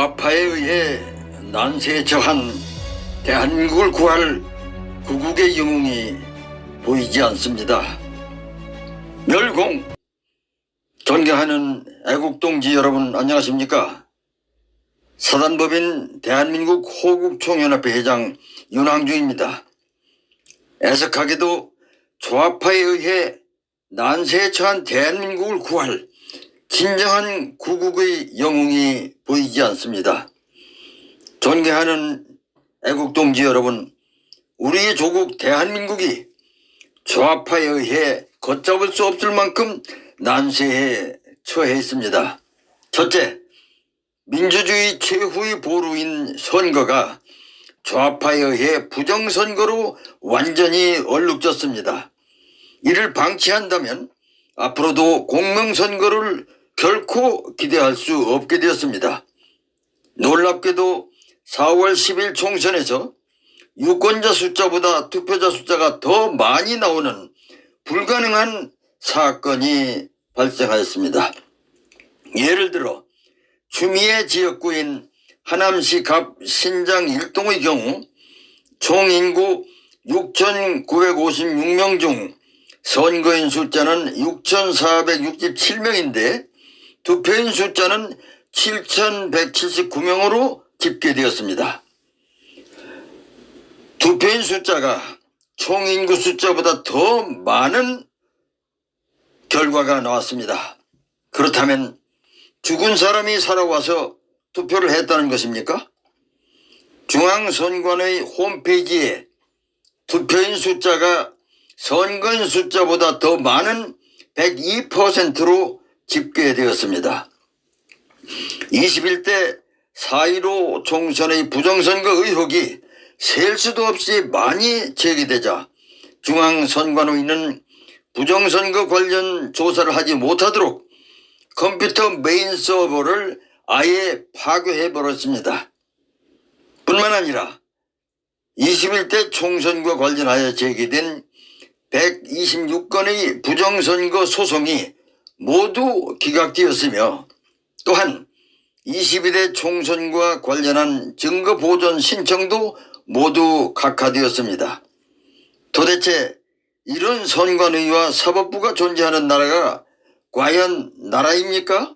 좌파에 의해 난세에 처한 대한민국을 구할 구국의 영웅이 보이지 않습니다. 멸공! 존경하는 애국동지 여러분 안녕하십니까? 사단법인 대한민국 호국총연합회 회장 윤항중입니다. 애석하게도 좌파에 의해 난세에 처한 대한민국을 구할 진정한 구국의 영웅이 보이지 않습니다. 존경하는 애국동지 여러분, 우리의 조국 대한민국이 좌파에 의해 걷잡을 수 없을 만큼 난세에 처해 있습니다. 첫째, 민주주의 최후의 보루인 선거가 좌파에 의해 부정선거로 완전히 얼룩졌습니다. 이를 방치한다면 앞으로도 공명선거를 결코 기대할 수 없게 되었습니다. 놀랍게도 4월 10일 총선에서 유권자 숫자보다 투표자 숫자가 더 많이 나오는 불가능한 사건이 발생하였습니다. 예를 들어 추미애 지역구인 하남시 갑 신장 1동의 경우 총인구 6,956명 중 선거인 숫자는 6,467명인데 투표인 숫자는 7,179명으로 집계되었습니다. 투표인 숫자가 총인구 숫자보다 더 많은 결과가 나왔습니다. 그렇다면 죽은 사람이 살아와서 투표를 했다는 것입니까? 중앙선관위 홈페이지에 투표인 숫자가 선거인 숫자보다 더 많은 102%로 집계되었습니다. 21대 4.15 총선의 부정선거 의혹이 셀 수도 없이 많이 제기되자 중앙선관위는 부정선거 관련 조사를 하지 못하도록 컴퓨터 메인 서버를 아예 파괴해버렸습니다. 뿐만 아니라 21대 총선과 관련하여 제기된 126건의 부정선거 소송이 모두 기각되었으며 또한 22대 총선과 관련한 증거보존 신청도 모두 각하되었습니다. 도대체 이런 선관위와 사법부가 존재하는 나라가 과연 나라입니까?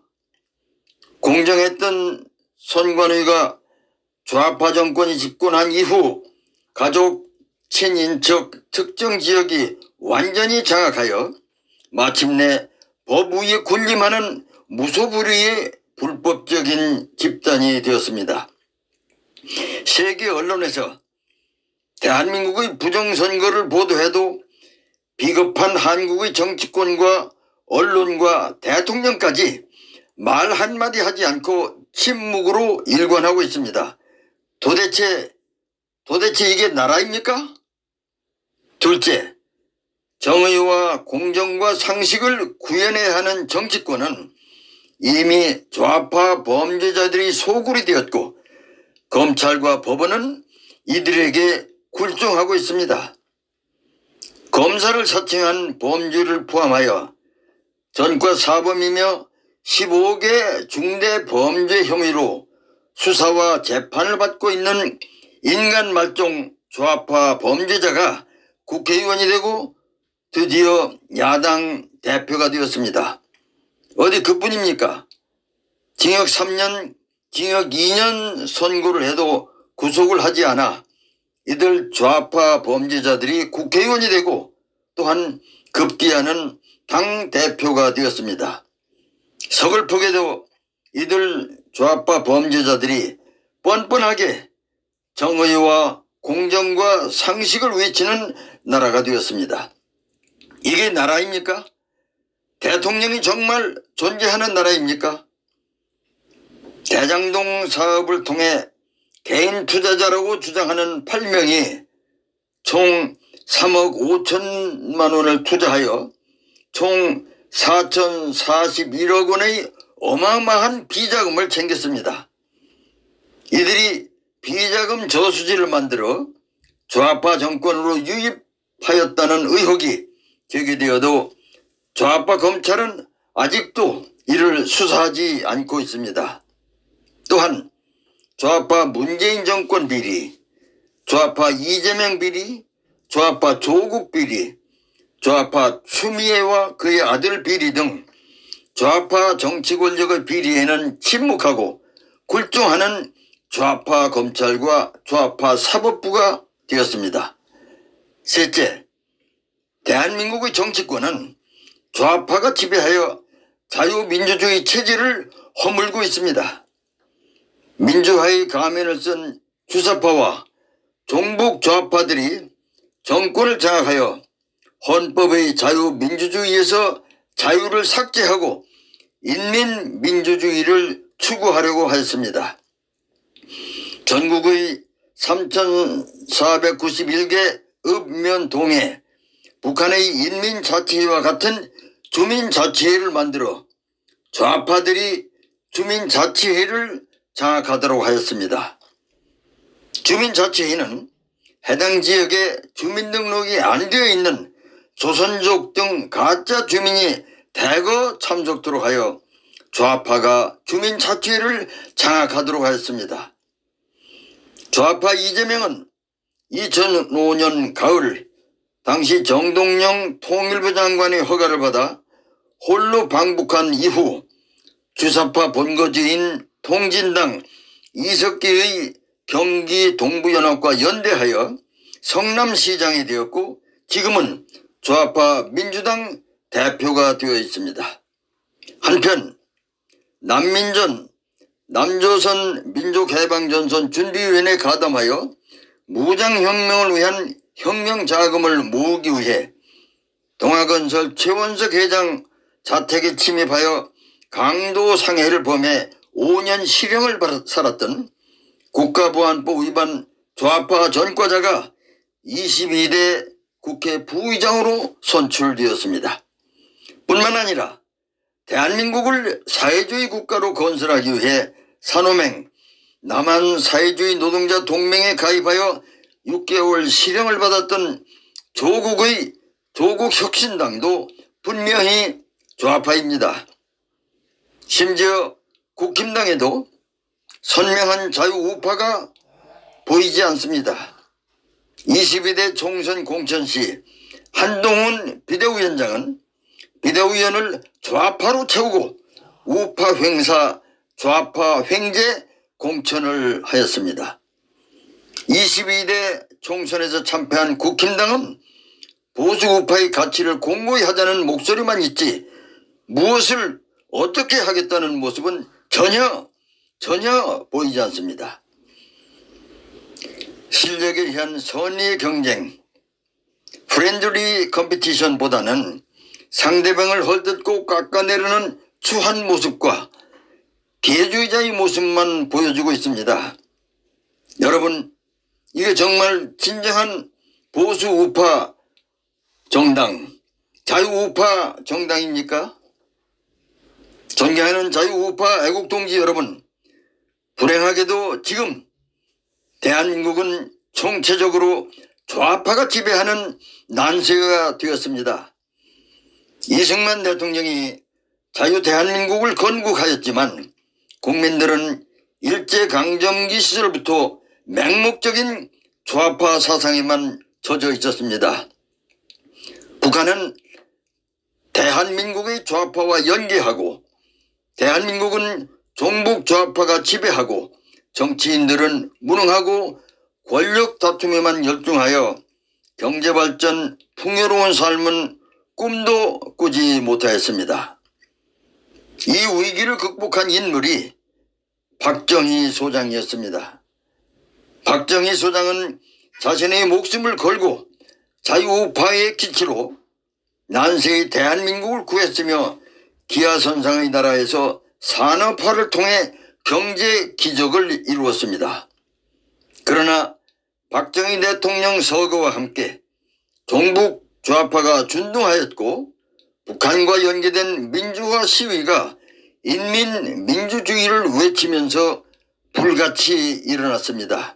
공정했던 선관위가 좌파 정권이 집권한 이후 가족, 친인척, 특정 지역이 완전히 장악하여 마침내 법 위에 군림하는 무소불위의 불법적인 집단이 되었습니다. 세계 언론에서 대한민국의 부정선거를 보도해도 비겁한 한국의 정치권과 언론과 대통령까지 말 한마디 하지 않고 침묵으로 일관하고 있습니다. 도대체 이게 나라입니까? 둘째, 정의와 공정과 상식을 구현해야 하는 정치권은 이미 좌파 범죄자들이 소굴이 되었고 검찰과 법원은 이들에게 굴종하고 있습니다. 검사를 사칭한 범죄를 포함하여 전과 사범이며 15개 중대 범죄 혐의로 수사와 재판을 받고 있는 인간 말종 좌파 범죄자가 국회의원이 되고 드디어 야당 대표가 되었습니다. 어디 그뿐입니까? 징역 3년, 징역 2년 선고를 해도 구속을 하지 않아 이들 좌파 범죄자들이 국회의원이 되고 또한 급기야는 당대표가 되었습니다. 서글프게도 이들 좌파 범죄자들이 뻔뻔하게 정의와 공정과 상식을 외치는 나라가 되었습니다. 이게 나라입니까? 대통령이 정말 존재하는 나라입니까? 대장동 사업을 통해 개인 투자자라고 주장하는 8명이 총 3억 5천만 원을 투자하여 총 4,041억 원의 어마어마한 비자금을 챙겼습니다. 이들이 비자금 저수지를 만들어 좌파 정권으로 유입하였다는 의혹이 제기되어도 좌파 검찰은 아직도 이를 수사하지 않고 있습니다. 또한 좌파 문재인 정권 비리, 좌파 이재명 비리, 좌파 조국 비리, 좌파 추미애와 그의 아들 비리 등 좌파 정치 권력의 비리에는 침묵하고 굴종하는 좌파 검찰과 좌파 사법부가 되었습니다. 셋째, 대한민국의 정치권은 좌파가 지배하여 자유민주주의 체제를 허물고 있습니다. 민주화의 가면을 쓴 주사파와 종북 좌파들이 정권을 장악하여 헌법의 자유민주주의에서 자유를 삭제하고 인민민주주의를 추구하려고 하였습니다. 전국의 3,491개 읍면동에 북한의 인민자치회와 같은 주민자치회를 만들어 좌파들이 주민자치회를 장악하도록 하였습니다. 주민자치회는 해당 지역에 주민등록이 안 되어 있는 조선족 등 가짜 주민이 대거 참석토록 하여 좌파가 주민자치회를 장악하도록 하였습니다. 좌파 이재명은 2005년 가을 당시 정동영 통일부 장관의 허가를 받아 홀로 방북한 이후 주사파 본거지인 통진당 이석기의 경기 동부연합과 연대하여 성남시장이 되었고 지금은 좌파 민주당 대표가 되어 있습니다. 한편 남민전 남조선 민족해방전선 준비위원회에 가담하여 무장혁명을 위한 혁명자금을 모으기 위해 동아건설 최원석 회장 자택에 침입하여 강도상해를 범해 5년 실형을 살았던 국가보안법 위반 좌파 전과자가 22대 국회 부의장으로 선출되었습니다. 뿐만 아니라 대한민국을 사회주의 국가로 건설하기 위해 산호맹 남한 사회주의 노동자 동맹에 가입하여 6개월 실형을 받았던 조국의 조국혁신당도 분명히 좌파입니다. 심지어 국힘당에도 선명한 자유우파가 보이지 않습니다. 22대 총선 공천 시 한동훈 비대위원장은 비대위원을 좌파로 채우고 우파 횡사 좌파 횡재 공천을 하였습니다. 22대 총선에서 참패한 국힘당은 보수 우파의 가치를 공고히 하자는 목소리만 있지 무엇을 어떻게 하겠다는 모습은 전혀 보이지 않습니다. 실력에 의한 선의의 경쟁, 프렌들리 컴피티션보다는 상대방을 헐뜯고 깎아내리는 추한 모습과 개주의자의 모습만 보여주고 있습니다. 여러분, 이게 정말 진정한 보수 우파 정당, 자유우파 정당입니까? 존경하는 자유우파 애국동지 여러분, 불행하게도 지금 대한민국은 총체적으로 좌파가 지배하는 난세가 되었습니다. 이승만 대통령이 자유 대한민국을 건국하였지만 국민들은 일제강점기 시절부터 맹목적인 좌파 사상에만 젖어 있었습니다. 북한은 대한민국의 좌파와 연계하고 대한민국은 종북 좌파가 지배하고 정치인들은 무능하고 권력 다툼에만 열중하여 경제발전, 풍요로운 삶은 꿈도 꾸지 못하였습니다. 이 위기를 극복한 인물이 박정희 소장이었습니다. 박정희 소장은 자신의 목숨을 걸고 자유우파의 기치로 난세의 대한민국을 구했으며 기아선상의 나라에서 산업화를 통해 경제 기적을 이루었습니다. 그러나 박정희 대통령 서거와 함께 종북 좌파가 준동하였고 북한과 연계된 민주화 시위가 인민민주주의를 외치면서 불같이 일어났습니다.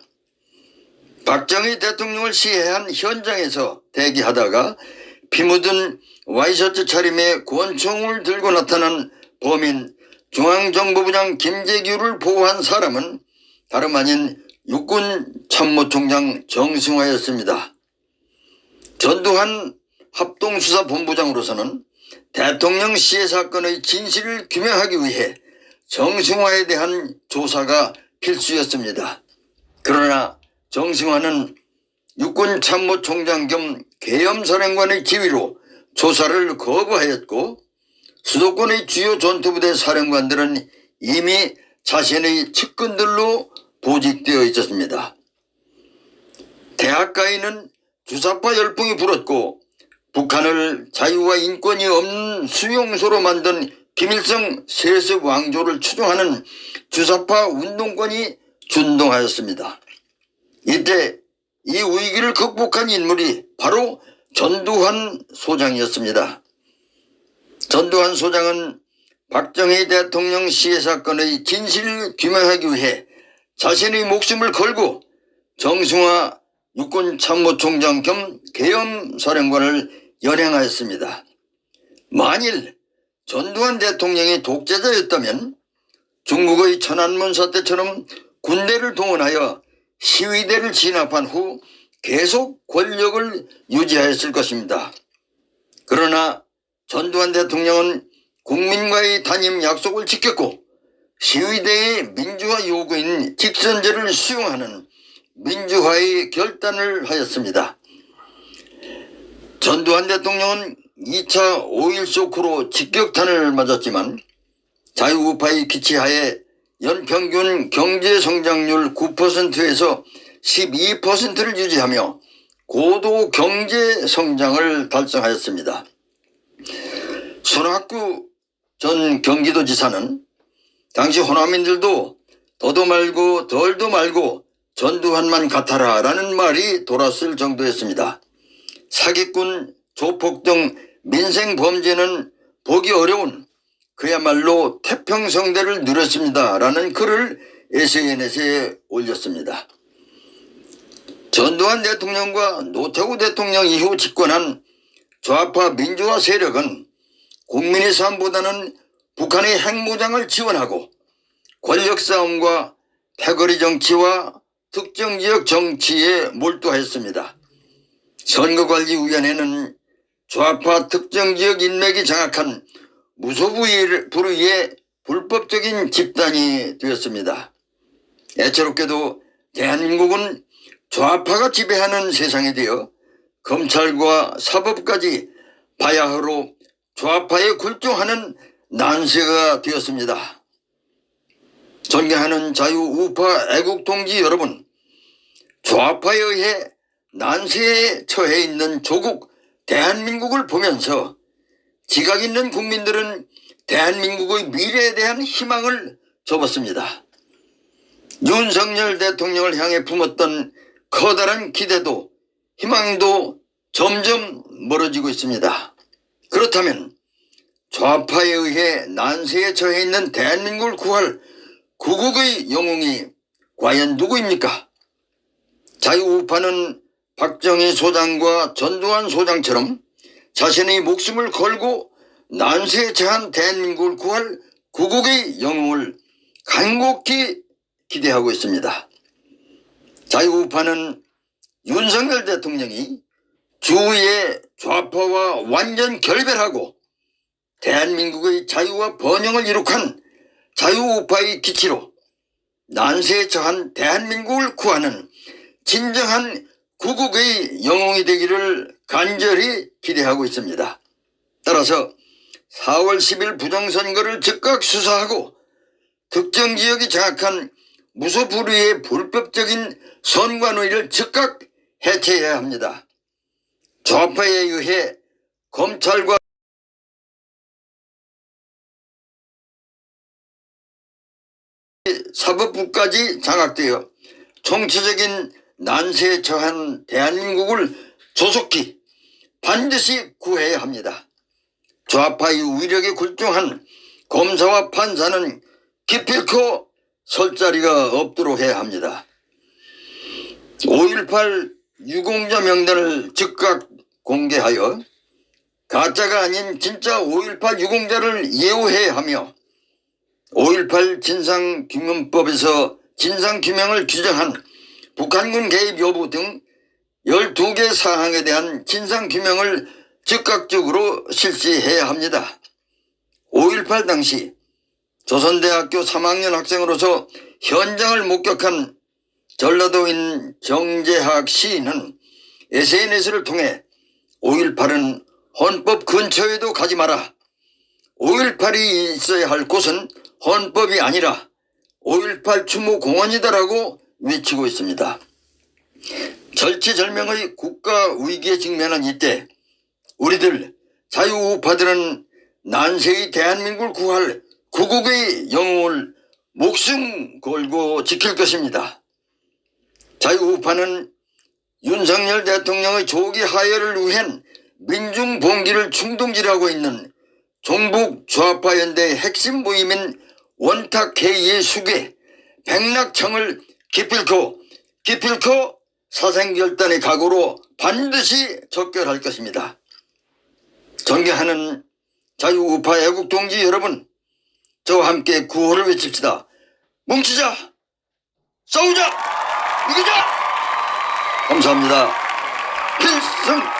박정희 대통령을 시해한 현장에서 대기하다가 피 묻은 와이셔츠 차림에 권총을 들고 나타난 범인 중앙정보부장 김재규를 보호한 사람은 다름 아닌 육군 참모총장 정승화였습니다. 전두환 합동수사본부장으로서는 대통령 시해 사건의 진실을 규명하기 위해 정승화에 대한 조사가 필수였습니다. 그러나 정승화는 육군 참모총장 겸 계엄사령관의 지위로 조사를 거부하였고, 수도권의 주요 전투부대 사령관들은 이미 자신의 측근들로 보직되어 있었습니다. 대학가에는 주사파 열풍이 불었고, 북한을 자유와 인권이 없는 수용소로 만든 김일성 세습 왕조를 추종하는 주사파 운동권이 준동하였습니다. 이때 이 위기를 극복한 인물이 바로 전두환 소장이었습니다. 전두환 소장은 박정희 대통령 시해 사건의 진실을 규명하기 위해 자신의 목숨을 걸고 정승화 육군 참모총장 겸 계엄사령관을 연행하였습니다. 만일 전두환 대통령이 독재자였다면 중국의 천안문 사태처럼 군대를 동원하여 시위대를 진압한 후 계속 권력을 유지하였을 것입니다. 그러나 전두환 대통령은 국민과의 단임 약속을 지켰고, 시위대의 민주화 요구인 직선제를 수용하는 민주화의 결단을 하였습니다. 전두환 대통령은 2차 5.1 쇼크로 직격탄을 맞았지만 자유우파의 기치하에 연평균 경제성장률 9%에서 12%를 유지하며 고도 경제성장을 달성하였습니다. 손학규 전 경기도지사는 당시 호남인들도 더도 말고 덜도 말고 전두환만 같아라 라는 말이 돌았을 정도였습니다. 사기꾼, 조폭 등 민생범죄는 보기 어려운 그야말로 태평성대를 누렸습니다 라는 글을 SNS에 올렸습니다. 전두환 대통령과 노태우 대통령 이후 집권한 좌파 민주화 세력은 국민의 삶보다는 북한의 핵무장을 지원하고 권력싸움과 패거리 정치와 특정지역 정치에 몰두하였습니다. 선거관리위원회는 좌파 특정지역 인맥이 장악한 무소불위의 불법적인 집단이 되었습니다. 애처롭게도 대한민국은 좌파가 지배하는 세상이 되어 검찰과 사법까지 바야흐로 좌파에 굴종하는 난세가 되었습니다. 존경하는 자유우파 애국동지 여러분, 좌파에 의해 난세에 처해 있는 조국 대한민국을 보면서 지각 있는 국민들은 대한민국의 미래에 대한 희망을 접었습니다. 윤석열 대통령을 향해 품었던 커다란 기대도 희망도 점점 멀어지고 있습니다. 그렇다면 좌파에 의해 난세에 처해 있는 대한민국을 구할 구국의 영웅이 과연 누구입니까? 자유우파는 박정희 소장과 전두환 소장처럼 자신의 목숨을 걸고 난세에 처한 대한민국을 구할 구국의 영웅을 간곡히 기대하고 있습니다. 자유우파는 윤석열 대통령이 주위의 좌파와 완전 결별하고 대한민국의 자유와 번영을 이룩한 자유우파의 기치로 난세에 처한 대한민국을 구하는 진정한 구국의 영웅이 되기를 간절히 기대하고 있습니다. 따라서 4월 10일 부정선거를 즉각 수사하고 특정 지역이 장악한 무소불위의 불법적인 선관위를 즉각 해체해야 합니다. 좌파에 의해 검찰과 사법부까지 장악되어 총체적인 난세에 처한 대한민국을 조속히 반드시 구해야 합니다. 좌파의 위력에 굴종한 검사와 판사는 기필코 설 자리가 없도록 해야 합니다. 5.18 유공자 명단을 즉각 공개하여 가짜가 아닌 진짜 5.18 유공자를 예우해야 하며 5.18 진상규명법에서 진상규명을 규정한 북한군 개입 여부 등 12개 사항에 대한 진상규명을 즉각적으로 실시해야 합니다. 5.18 당시 조선대학교 3학년 학생으로서 현장을 목격한 전라도인 정재학 시인은 SNS를 통해 5.18은 헌법 근처에도 가지 마라. 5.18이 있어야 할 곳은 헌법이 아니라 5.18 추모 공원이다라고 외치고 있습니다. 절체절명의 국가 위기에 직면한 이때 우리들 자유우파들은 난세의 대한민국을 구할 구국의 영웅을 목숨 걸고 지킬 것입니다. 자유우파는 윤석열 대통령의 조기 하야를 위한 민중봉기를 충동질하고 있는 종북 좌파 연대의 핵심 모임인 원탁회의의 수괴 백낙청을 기필코 사생결단의 각오로 반드시 적결할 것입니다. 존경하는 자유우파 애국동지 여러분, 저와 함께 구호를 외칩시다. 뭉치자, 싸우자, 이기자. 감사합니다. 필승.